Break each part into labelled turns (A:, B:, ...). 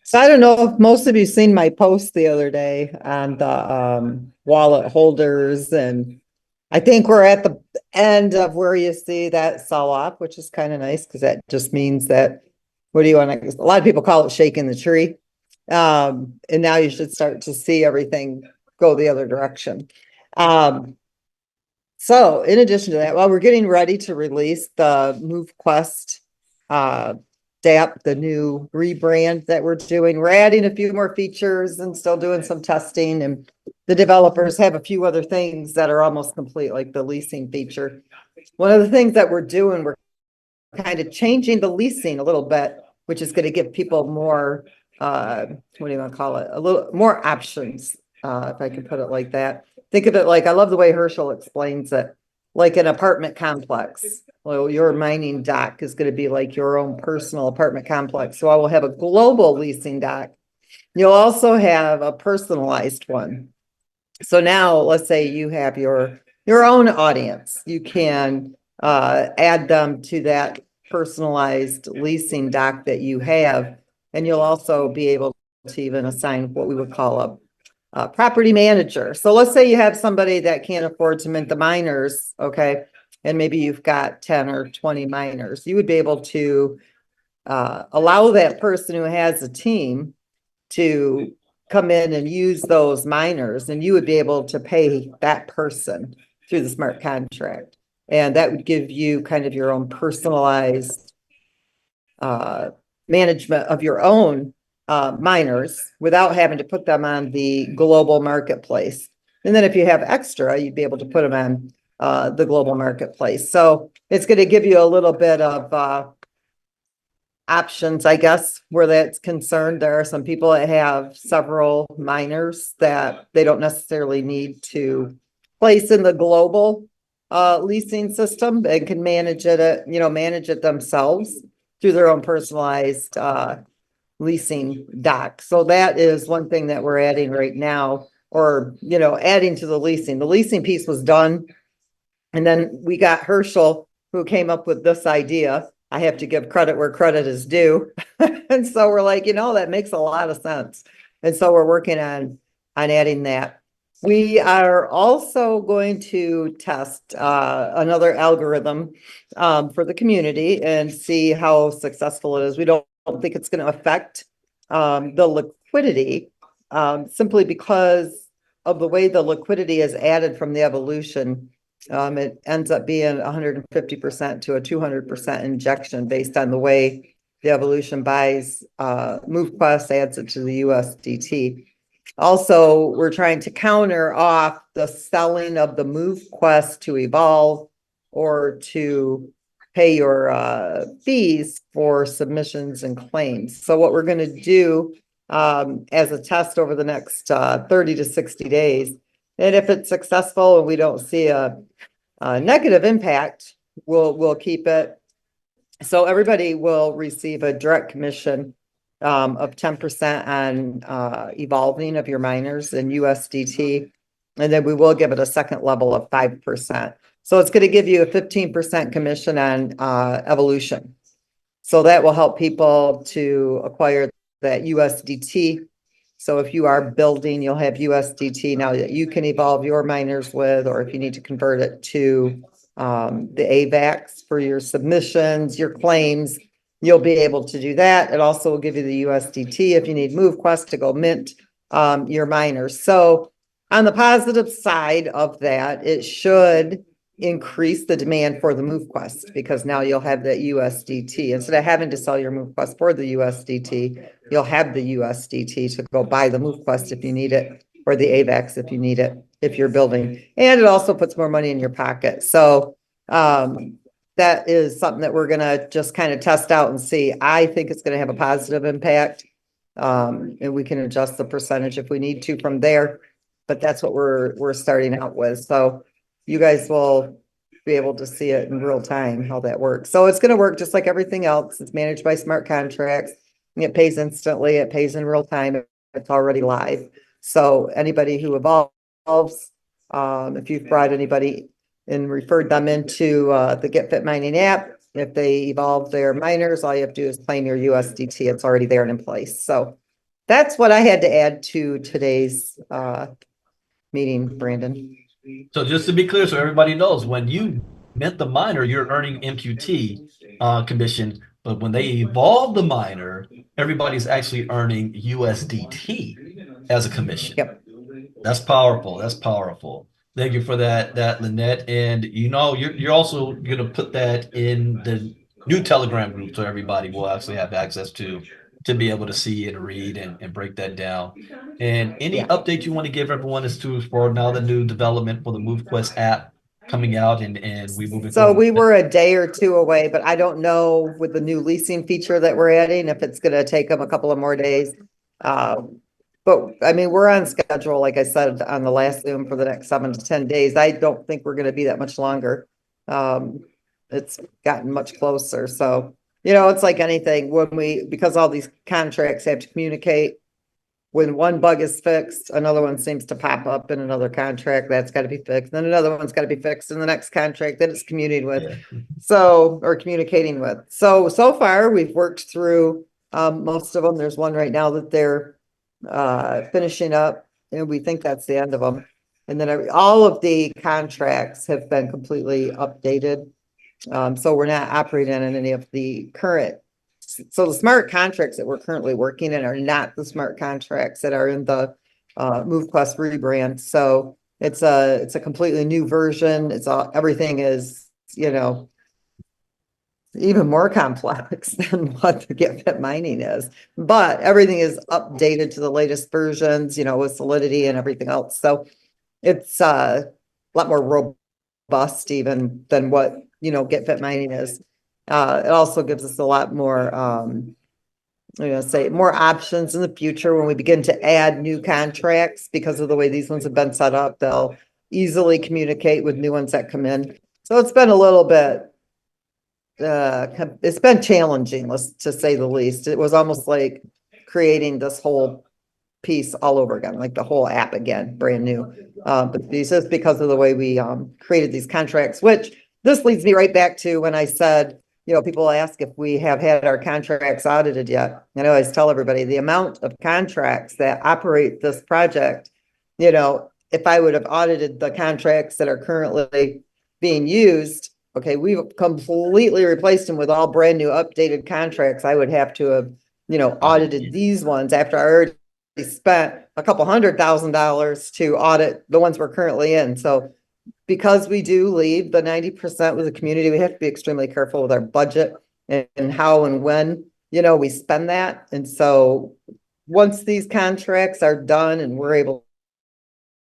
A: So I don't know if most of you seen my post the other day on the wallet holders, and I think we're at the end of where you see that sell off, which is kind of nice because that just means that what do you want to, a lot of people call it shaking the tree. And now you should start to see everything go the other direction. Um, so in addition to that, well, we're getting ready to release the MoveQuest uh DApp, the new rebrand that we're doing. We're adding a few more features and still doing some testing, and the developers have a few other things that are almost complete, like the leasing feature. One of the things that we're doing, we're kind of changing the leasing a little bit, which is going to give people more what do you want to call it? A little more options, if I can put it like that. Think of it like, I love the way Herschel explains it, like an apartment complex. Well, your mining dock is going to be like your own personal apartment complex. So I will have a global leasing dock. You'll also have a personalized one. So now let's say you have your own audience. You can add them to that personalized leasing doc that you have, and you'll also be able to even assign what we would call a property manager. So let's say you have somebody that can't afford to mint the miners, okay, and maybe you've got 10 or 20 miners. You would be able to allow that person who has a team to come in and use those miners, and you would be able to pay that person through the smart contract. And that would give you kind of your own personalized management of your own miners without having to put them on the global marketplace. And then if you have extra, you'd be able to put them on the global marketplace. So it's going to give you a little bit of options, I guess, where that's concerned. There are some people that have several miners that they don't necessarily need to place in the global leasing system and can manage it, manage it themselves through their own personalized leasing doc. So that is one thing that we're adding right now, or, adding to the leasing. The leasing piece was done. And then we got Herschel, who came up with this idea. I have to give credit where credit is due. And so we're like, that makes a lot of sense. And so we're working on adding that. We are also going to test another algorithm for the community and see how successful it is. We don't think it's going to affect the liquidity simply because of the way the liquidity is added from the evolution. It ends up being 150% to a 200% injection based on the way the evolution buys MoveQuest, adds it to the USDT. Also, we're trying to counter off the selling of the MoveQuest to evolve or to pay your fees for submissions and claims. So what we're going to do as a test over the next 30 to 60 days, and if it's successful and we don't see a negative impact, we'll keep it. So everybody will receive a direct commission of 10% on evolving of your miners in USDT. And then we will give it a second level of 5%. So it's going to give you a 15% commission on evolution. So that will help people to acquire that USDT. So if you are building, you'll have USDT now that you can evolve your miners with, or if you need to convert it to the AVAX for your submissions, your claims, you'll be able to do that. It also will give you the USDT if you need MoveQuest to go mint your miners. So on the positive side of that, it should increase the demand for the MoveQuest because now you'll have that USDT. Instead of having to sell your MoveQuest for the USDT, you'll have the USDT to go buy the MoveQuest if you need it, or the AVAX if you need it, if you're building. And it also puts more money in your pocket. So that is something that we're going to just kind of test out and see. I think it's going to have a positive impact. And we can adjust the percentage if we need to from there. But that's what we're starting out with. So you guys will be able to see it in real time, how that works. So it's going to work just like everything else. It's managed by smart contracts. It pays instantly. It pays in real time. It's already live. So anybody who evolves, if you've brought anybody and referred them into the GetFit mining app, if they evolve their miners, all you have to do is claim your USDT. It's already there and in place. So that's what I had to add to today's meeting, Brandon.
B: So just to be clear, so everybody knows, when you mint the miner, you're earning MQT commission, but when they evolve the miner, everybody's actually earning USDT as a commission.
A: Yep.
B: That's powerful. That's powerful. Thank you for that, Lynette. And you're also gonna put that in the new Telegram group, so everybody will actually have access to be able to see and read and break that down. And any
A: Yeah.
B: update you want to give everyone as to for now the new development for the MoveQuest app coming out and we moving
A: So
B: forward
A: we
B: with it?
A: were a day or two away, but I don't know with the new leasing feature that we're adding, if it's gonna take them a couple of more days. But I mean, we're on schedule, like I said, on the last Zoom for the next 7 to 10 days. I don't think we're gonna be that much longer. It's gotten much closer. So, it's like anything because all these contracts have to communicate. When one bug is fixed, another one seems to pop up in another contract. That's got to be fixed. Then another one's got to be fixed in the next contract that it's communicating with.
B: Yeah.
A: Or communicating with. So far we've worked through most of them. There's one right now that they're finishing up, and we think that's the end of them. And then all of the contracts have been completely updated. So we're not operating on any of the current. So the smart contracts that we're currently working in are not the smart contracts that are in the MoveQuest rebrand. So it's a completely new version. Everything is, even more complex than what the GetFit mining is. But everything is updated to the latest versions, with Solidity and everything else. So it's a lot more robust even than what, GetFit mining is. It also gives us a lot more, more options in the future when we begin to add new contracts. Because of the way these ones have been set up, they'll easily communicate with new ones that come in. So it's been a little bit, it's been challenging, to say the least. It was almost like creating this whole piece all over again, like the whole app again, brand new. But this is because of the way we created these contracts, which this leads me right back to when I said, people ask if we have had our contracts audited yet. And I always tell everybody the amount of contracts that operate this project, if I would have audited the contracts that are currently being used, okay, we've completely replaced them with all brand new updated contracts. I would have to have, audited these ones after I already spent a couple $100,000 to audit the ones we're currently in. So because we do leave the 90% with the community, we have to be extremely careful with our budget and how and when, we spend that. And so once these contracts are done and we're able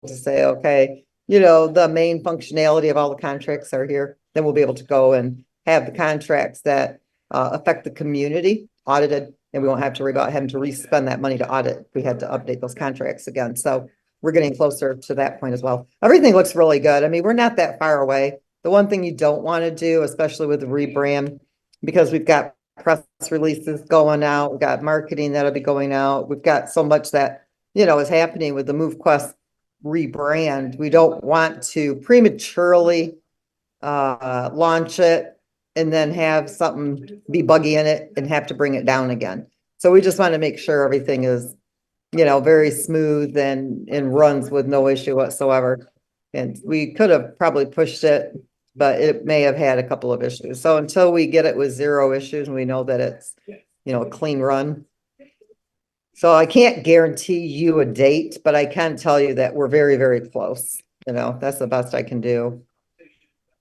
A: to say, okay, the main functionality of all the contracts are here, then we'll be able to go and have the contracts that affect the community audited, and we won't have to worry about having to re-spend that money to audit if we had to update those contracts again. So we're getting closer to that point as well. Everything looks really good. I mean, we're not that far away. The one thing you don't want to do, especially with the rebrand, because we've got press releases going out, we've got marketing that'll be going out, we've got so much that, is happening with the MoveQuest rebrand. We don't want to prematurely launch it and then have something be buggy in it and have to bring it down again. So we just want to make sure everything is, very smooth and runs with no issue whatsoever. And we could have probably pushed it, but it may have had a couple of issues. So until we get it with 0 issues and we know that it's, a clean run. So I can't guarantee you a date, but I can tell you that we're very, very close. That's the best I can do.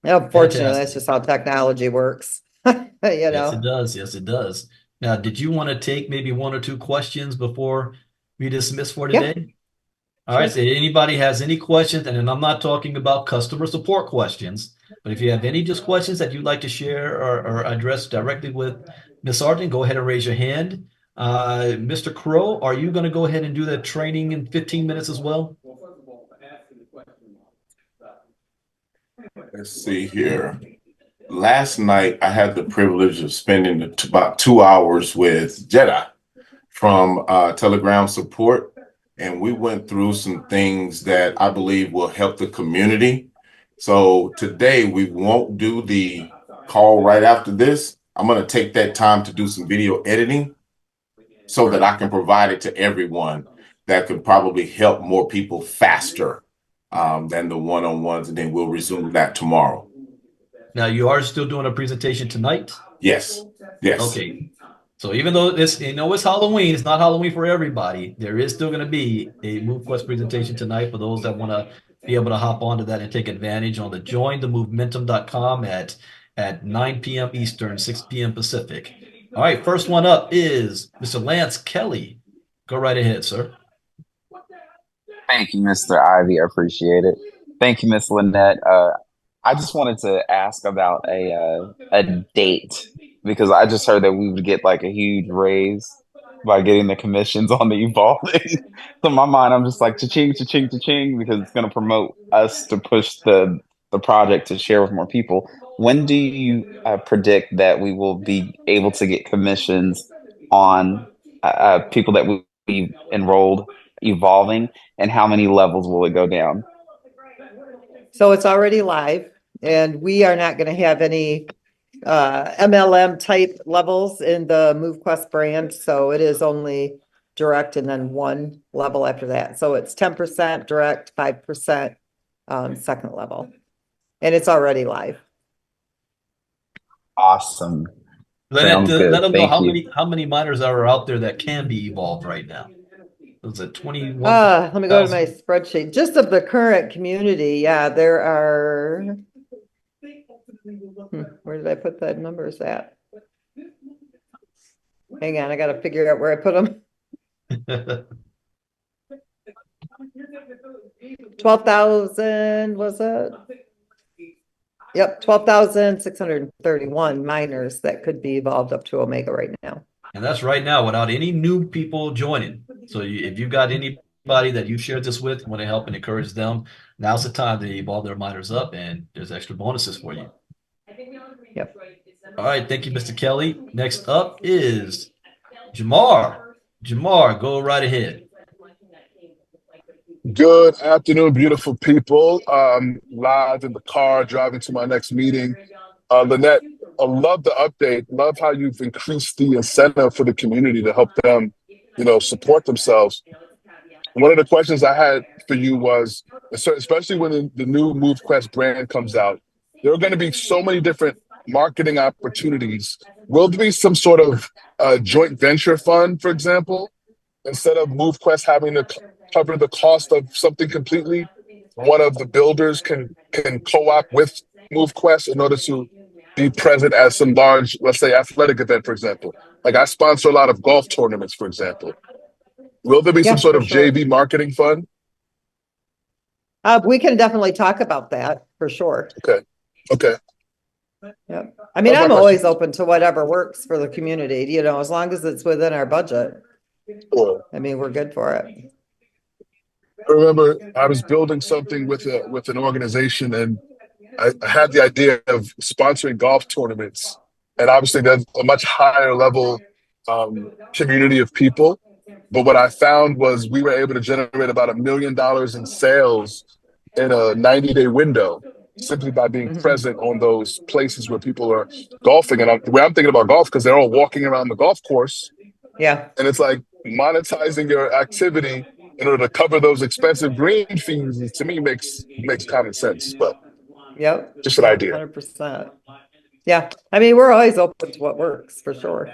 A: Unfortunately, that's
B: Fantastic.
A: just how technology works.
B: Yes, it does. Yes, it does. Now, did you want to take maybe 1 or 2 questions before we dismiss for
A: Yeah,
B: today? All right,
A: sure.
B: so anybody has any questions, and then I'm not talking about customer support questions, but if you have any just questions that you'd like to share or address directly with Miss Artin, go ahead and raise your hand. Mr. Crow, are you going to go ahead and do that training in 15 minutes as well?
C: Let's see here. Last night, I had the privilege of spending about 2 hours with Jedi from Telegram support, and we went through some things that I believe will help the community. So today, we won't do the call right after this. I'm going to take that time to do some video editing. so that I can provide it to everyone that could probably help more people faster than the one-on-ones, and then we'll resume that tomorrow.
B: Now, you are still doing a presentation tonight?
C: Yes, yes.
B: Okay. So even though it's Halloween, it's not Halloween for everybody. There is still going to be a MoveQuest presentation tonight for those that want to be able to hop onto that and take advantage on the jointhemovementum.com at 9 p.m. Eastern, 6 p.m. Pacific. All right, first one up is Mr. Lance Kelly. Go right ahead, sir.
D: Thank you, Mr. Ivy. I appreciate it. Thank you, Miss Lynette. I just wanted to ask about a date, because I just heard that we would get like a huge raise by getting the commissions on the evolving. So in my mind, I'm just like cha-ching, cha-ching, cha-ching, because it's going to promote us to push the project to share with more people. When do you predict that we will be able to get commissions on people that we enrolled evolving, and how many levels will it go down?
A: So it's already live, and we are not going to have any MLM type levels in the MoveQuest brand. So it is only direct and then one level after that. So it's 10% direct, 5% second level, and it's already live.
D: Awesome.
B: Lynette,
D: Sounds good.
B: let them know
D: Thank you.
B: how many miners are out there that can be evolved right now. Was it 21?
A: Let me go to my spreadsheet. Just of the current community, yeah, there are. Where did I put the numbers at? Hang on, I got to figure out where I put them. 12,000 was it? Yep, 12,631 miners that could be evolved up to Omega right now.
B: And that's right now without any new people joining. So if you've got anybody that you shared this with, want to help and encourage them, now's the time to evolve their miners up, and there's extra bonuses for you.
A: Yep.
B: All right, thank you, Mr. Kelly. Next up is Jamar. Jamar, go right ahead.
E: Good afternoon, beautiful people. Live in the car, driving to my next meeting. Lynette, I love the update. Love how you've increased the incentive for the community to help them, support themselves. One of the questions I had for you was, especially when the new MoveQuest brand comes out, there are going to be so many different marketing opportunities. Will there be some sort of joint venture fund, for example, instead of MoveQuest having to cover the cost of something completely? One of the builders can co-op with MoveQuest in order to be present at some large, let's say, athletic event, for example. Like I sponsor a lot of golf tournaments, for example. Will there be some sort of JV marketing fund?
A: We can definitely talk about that for sure.
E: Okay.
A: Yep. I mean, I'm always open to whatever works for the community, as long as it's within our budget.
E: Cool.
A: I mean, we're good for it.
E: I remember I was building something with an organization, and I had the idea of sponsoring golf tournaments. And obviously there's a much higher level community of people. But what I found was we were able to generate about $1 million in sales in a 90-day window, simply by being present on those places where people are golfing. And I'm thinking about golf, because they're all walking around the golf course.
A: Yeah.
E: And it's like monetizing your activity in order to cover those expensive green fees, to me makes common sense. But
A: yep,
E: just an idea.
A: 100%. Yeah. I mean, we're always open to what works for sure.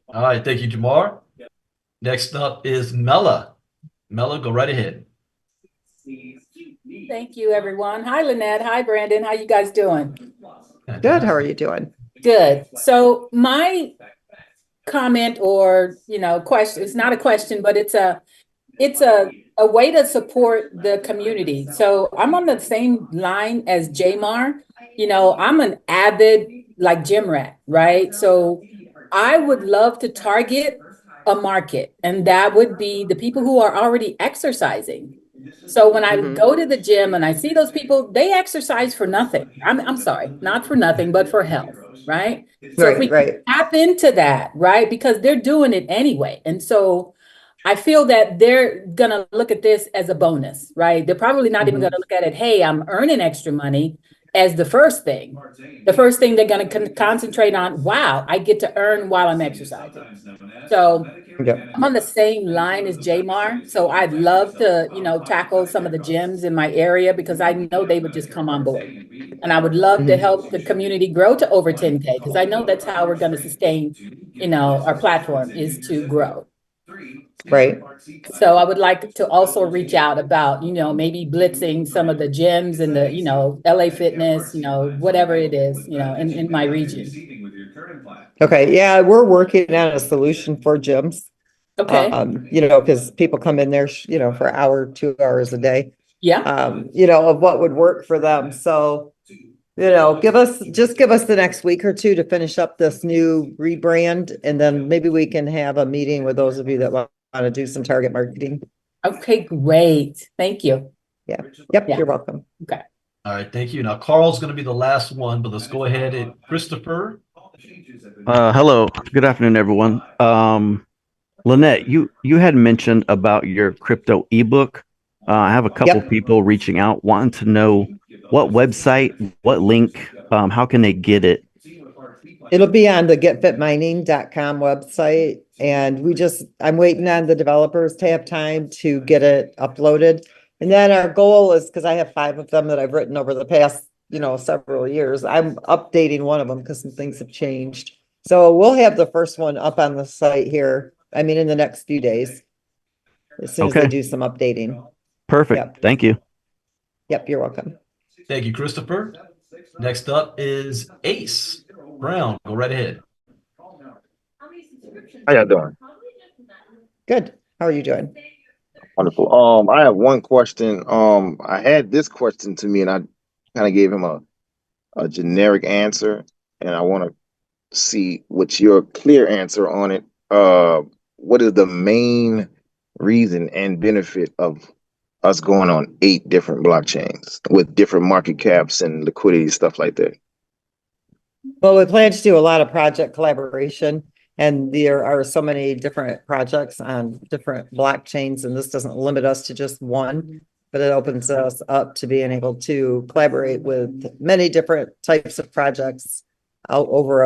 B: All right. Thank you, Jamar. Next up is Mella. Mella, go right ahead.
F: Thank you, everyone. Hi, Lynette. Hi, Brandon. How you guys doing?
A: Good. How are you doing?
F: Good. So my comment or, question, it's not a question, but it's a way to support the community. So I'm on the same line as Jamar. I'm an avid gym rat, right? So I would love to target a market, and that would be the people who are already exercising. So when I go to the gym and I see those people, they exercise for nothing. I'm sorry, not for nothing, but for health, right? So if we tap into that, right? Because they're doing it anyway. And so I feel that they're going to look at this as a bonus, right? They're probably not even going to look at it, hey, I'm earning extra money. as the first thing. The first thing they're going to concentrate on, wow, I get to earn while I'm exercising. So
A: Yeah.
F: I'm on the same line as Jamar. So I'd love to, tackle some of the gyms in my area because I know they would just come on board. And I would love to help the community grow to over 10K because I know that's how we're going to sustain, our platform is to grow.
A: Right.
F: So I would like to also reach out about, maybe blitzing some of the gyms and the, LA Fitness, whatever it is, in my region.
A: Okay. Yeah, we're working on a solution for gyms.
F: Okay.
A: Because people come in there, for an hour, 2 hours a day.
F: Yeah.
A: Of what would work for them. So, give us the next week or two to finish up this new rebrand, and then maybe we can have a meeting with those of you that want to do some target marketing.
F: Okay, great. Thank you.
A: Yep,
F: Yeah.
A: You're welcome.
F: Okay.
B: All right, thank you. Now, Carl's going to be the last one, but let's go ahead and Christopher.
G: Hello, good afternoon, everyone. Lynette, you had mentioned about your crypto ebook. I have a couple
A: Yep.
G: people reaching out wanting to know what website, what link, how can they get it?
A: It'll be on the getfitmining.com website, and I'm waiting on the developers to have time to get it uploaded. And then our goal is, because I have 5 of them that I've written over the past, several years, I'm updating one of them because some things have changed. So we'll have the first one up on the site here, in the next few days, as soon as they
G: Okay.
A: do some updating.
G: Perfect.
A: Yep.
G: Thank you.
A: Yep, you're welcome.
B: Thank you, Christopher. Next up is Ace Brown. Go right ahead.
H: How y'all doing?
A: Good. How are you doing?
H: Wonderful. I have one question. I had this question to me, and I kind of gave him a generic answer, and I want to see what's your clear answer on it. What is the main reason and benefit of us going on 8 different blockchains with different market caps and liquidity, stuff like that?
A: Well, we plan to do a lot of project collaboration, and there are so many different projects on different blockchains, and this doesn't limit us to just one, but it opens us up to being able to collaborate with many different types of projects out over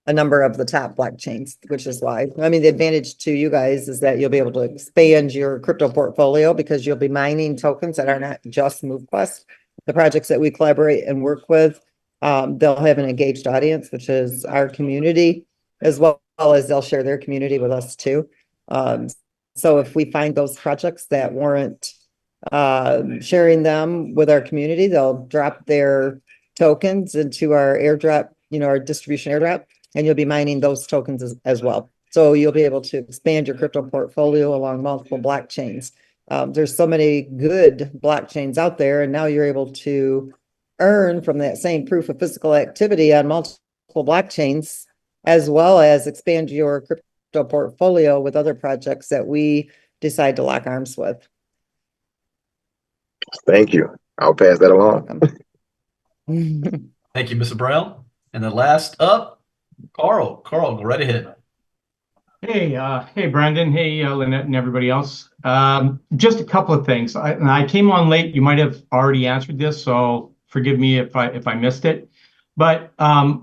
A: a number of the top blockchains, which is why, the advantage to you guys is that you'll be able to expand your crypto portfolio because you'll be mining tokens that are not just MoveQuest. The projects that we collaborate and work with, they'll have an engaged audience, which is our community, as well as they'll share their community with us too. So if we find those projects that warrant sharing them with our community, they'll drop their tokens into our airdrop, our distribution airdrop, and you'll be mining those tokens as well. So you'll be able to expand your crypto portfolio along multiple blockchains. There's so many good blockchains out there, and now you're able to earn from that same proof of physical activity on multiple blockchains, as well as expand your crypto portfolio with other projects that we decide to lock arms with.
H: Thank you. I'll pass that along.
B: Thank you, Mr. Brown. And the last up, Carl. Carl, go right ahead.
I: Hey, Brandon. Hey, Lynette and everybody else. Just a couple of things. I came on late. You might have already answered this, so forgive me if I missed it. But a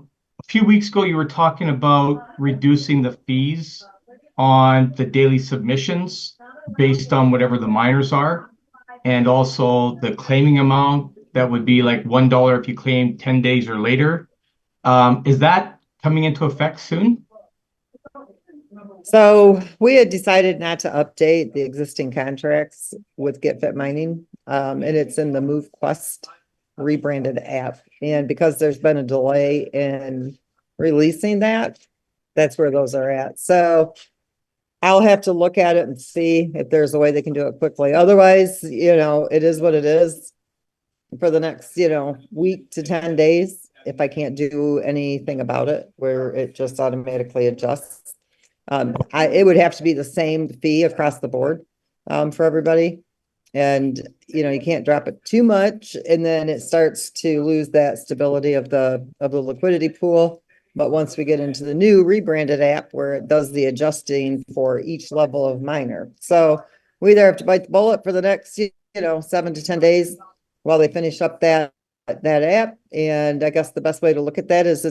I: few weeks ago, you were talking about reducing the fees on the daily submissions based on whatever the miners are, and also the claiming amount that would be like $1 if you claim 10 days or later. Is that coming into effect soon?
A: So we had decided not to update the existing contracts with GetFit Mining, and it's in the MoveQuest rebranded app. And because there's been a delay in releasing that, that's where those are at. So I'll have to look at it and see if there's a way they can do it quickly. Otherwise, it is what it is for the next, week to 10 days. If I can't do anything about it, where it just automatically adjusts. It would have to be the same fee across the board for everybody. And, you can't drop it too much, and then it starts to lose that stability of the liquidity pool. But once we get into the new rebranded app where it does the adjusting for each level of miner. So we either have to bite the bullet for the next, 7 to 10 days while they finish up that that app. And I guess the best way to look at that is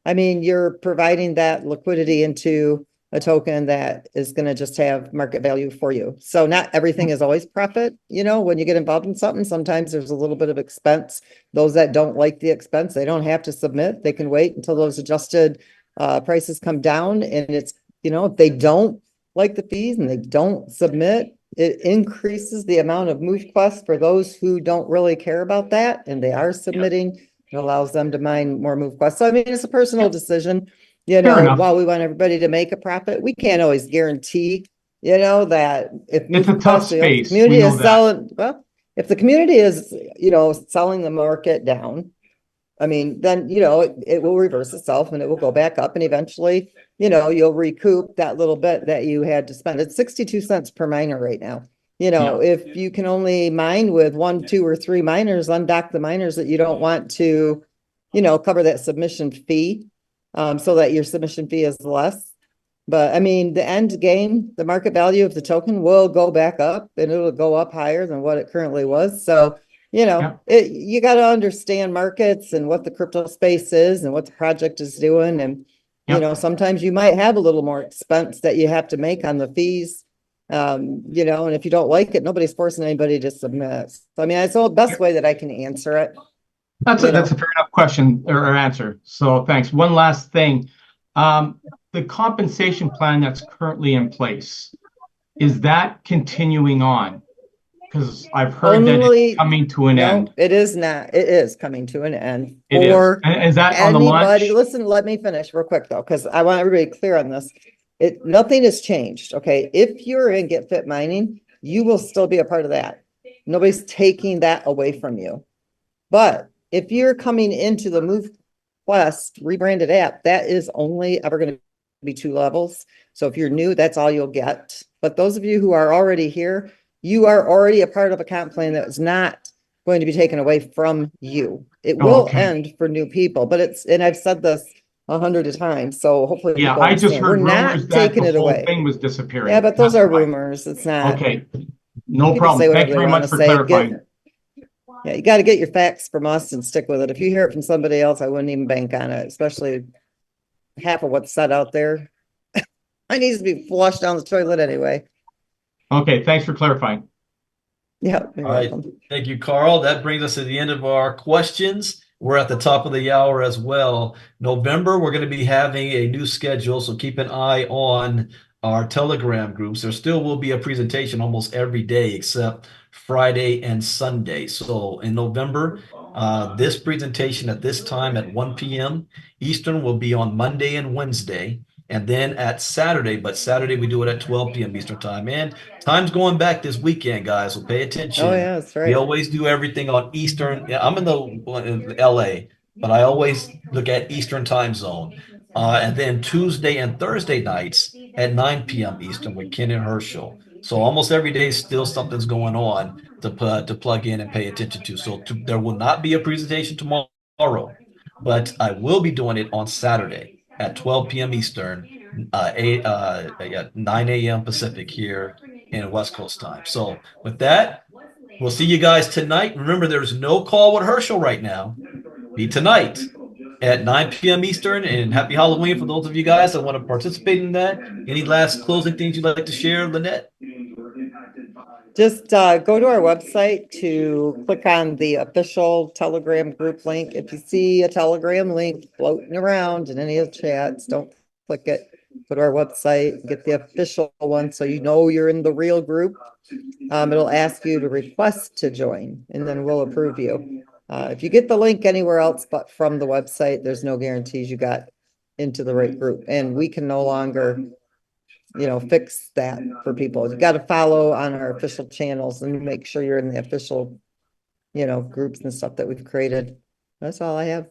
A: you're providing that liquidity into a token that is going to just have market value for you. So not everything is always profit. When you get involved in something, sometimes there's a little bit of expense. Those that don't like the expense, they don't have to submit. They can wait until those adjusted prices come down. And it's, if they don't like the fees and they don't submit, it increases the amount of MoveQuest for those who don't really care about that and they are submitting. It allows them to mine more MoveQuest. So it's a personal decision. While we want everybody to make a profit, we can't always guarantee, that if
I: It's a tough
A: the
I: space.
A: community
I: We know
A: is
I: that.
A: selling, well, if the community is, selling the market down, then, it will reverse itself and it will go back up and eventually, you'll recoup that little bit that you had to spend. It's 62 cents per miner right now. If you can only mine with 1, 2, or 3 miners, undock the miners that you don't want to, cover that submission fee, so that your submission fee is less. But the end game, the market value of the token will go back up and it'll go up higher than what it currently was. So, you got to understand markets and what the crypto space is and what the project is doing. And, sometimes you might have a little more expense that you have to make on the fees. And if you don't like it, nobody's forcing anybody to submit. So, it's the best way that I can answer it.
I: That's a fair enough question or answer. So thanks. One last thing. The compensation plan that's currently in place, is that continuing on? Because I've heard that it's coming to an end.
A: It is not. It is coming to an end.
I: It is. And is that on the launch?
A: Listen, let me finish real quick though, because I want everybody clear on this. Nothing has changed. Okay. If you're in GetFit mining, you will still be a part of that. Nobody's taking that away from you. But if you're coming into the MoveQuest rebranded app, that is only ever going to be 2 levels. So if you're new, that's all you'll get. But those of you who are already here, you are already a part of a comp plan that is not going to be taken away from you. It will end for new people, but and I've said this 100 times, so hopefully
I: Yeah, I just heard rumors that the whole thing was disappearing.
A: Yeah, but those are rumors. It's not.
I: Okay, no problem. Thank you very much for clarifying.
A: Yeah, you got to get your facts from us and stick with it. If you hear it from somebody else, I wouldn't even bank on it, especially half of what's said out there. I needs to be flushed down the toilet anyway.
I: Okay, thanks for clarifying.
A: Yeah.
B: All right. Thank you, Carl. That brings us to the end of our questions. We're at the top of the hour as well. November, we're going to be having a new schedule, so keep an eye on our Telegram groups. There still will be a presentation almost every day except Friday and Sunday. So in November, this presentation at this time at 1 p.m. Eastern will be on Monday and Wednesday. And then at Saturday, but Saturday we do it at 12 p.m. Eastern time. And time's going back this weekend, guys, so pay attention.
A: Oh, yeah, that's right.
B: We always do everything on Eastern. Yeah, I'm in LA, but I always look at Eastern time zone. And then Tuesday and Thursday nights at 9 p.m. Eastern with Ken and Herschel. So almost every day still something's going on to plug in and pay attention to. So there will not be a presentation tomorrow, but I will be doing it on Saturday at 12 p.m. Eastern, 9 a.m. Pacific here in West Coast time. So with that, we'll see you guys tonight. Remember, there's no call with Herschel right now. Be tonight at 9 p.m. Eastern, and happy Halloween for those of you guys that want to participate in that. Any last closing things you'd like to share, Lynette?
A: Just go to our website to click on the official Telegram group link. If you see a Telegram link floating around in any of the chats, don't click it. Go to our website, get the official one so you know you're in the real group. It'll ask you to request to join, and then we'll approve you. If you get the link anywhere else but from the website, there's no guarantees you got into the right group. And we can no longer fix that for people. You got to follow on our official channels and make sure you're in the official, groups and stuff that we've created. That's all I have.